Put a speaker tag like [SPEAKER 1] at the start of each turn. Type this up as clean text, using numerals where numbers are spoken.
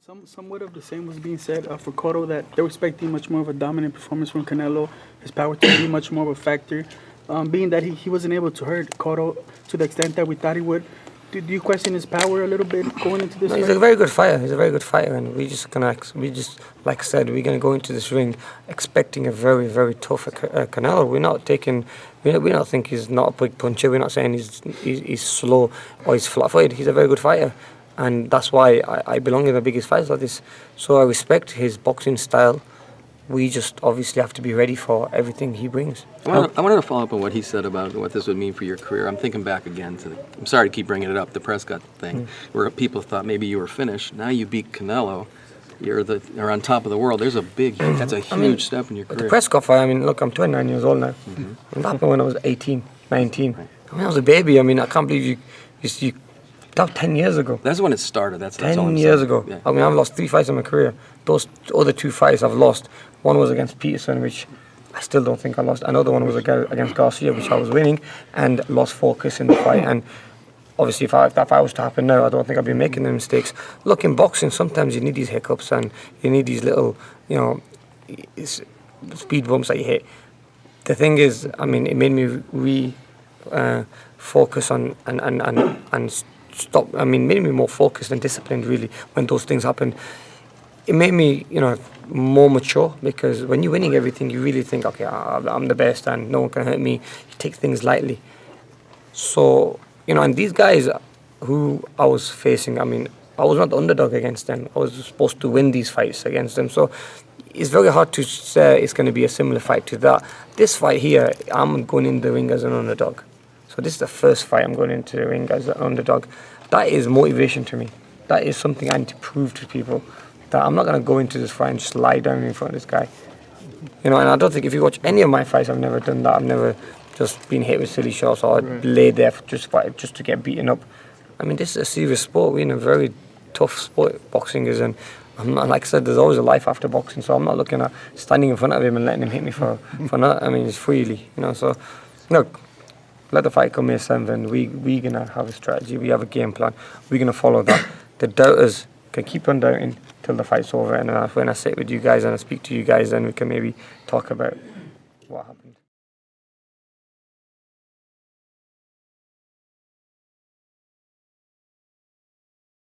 [SPEAKER 1] Somewhat of the same was being said for Cotto, that they were expecting much more of a dominant performance from Canelo, his power to be much more of a factor. Being that he wasn't able to hurt Cotto to the extent that we thought he would, do you question his power a little bit going into this?
[SPEAKER 2] No, he's a very good fighter. He's a very good fighter, and we just like I said, we're gonna go into this ring expecting a very, very tough Canelo. We don't think he's not a big puncher. We're not saying he's slow or he's flat-footed. He's a very good fighter, and that's why I belong in the biggest fights like this. So I respect his boxing style. We just obviously have to be ready for everything he brings.
[SPEAKER 3] I wanted to follow up on what he said about what this would mean for your career. I'm thinking back again to I'm sorry to keep bringing it up, the Prescott thing, where people thought maybe you were finished. Now you beat Canelo. You're on top of the world. That's a huge step in your career.
[SPEAKER 2] The Prescott fight, I mean, look, I'm 29 years old now. It happened when I was 18, 19. Right. I mean, I was a baby. I mean, I can't believe you that was 10 years ago.
[SPEAKER 3] That's when it started. That's
[SPEAKER 2] 10 years ago. Yeah. I mean, I've lost 3 fights in my career. Those other 2 fights I've lost. One was against Peterson, which I still don't think I lost. Another one was against Garcia, which I was winning, and lost focus in the fight. And obviously, if that fight was to happen now, I don't think I'd be making the mistakes. Look, in boxing, sometimes you need these hiccups and you need these little, speed bumps that you hit. The thing is, I mean, it made me focus on and stop. I mean, made me more focused and disciplined, really, when those things happened. It made me, more mature, because when you're winning everything, you really think, okay, I'm the best and no one can hurt me. You take things lightly. So, and these guys who I was facing, I mean, I was not the underdog against them. I was supposed to win these fights against them. So it's very hard to say it's going to be a similar fight to that. This fight here, I'm going in the ring as an underdog. So this is the first fight I'm going into the ring as an underdog. That is motivation to me. That is something I need to prove to people, that I'm not going to go into this fight and just lie down in front of this guy. And I don't think, if you watch any of my fights, I've never done that. I've never just been hit with silly shots or laid there just to get beaten up. I mean, this is a serious sport. We're in a very tough sport, boxing is, and I'm not, like I said, there's always a life after boxing, so I'm not looking at standing in front of him and letting him hit me for nothing. I mean, it's freely, so look, let the fight come May 7th. We're going to have a strategy. We have a game plan. We're going to follow that. The doubters can keep on doubting till the fight's over, and when I sit with you guys and I speak to you guys, then we can maybe talk about what happened.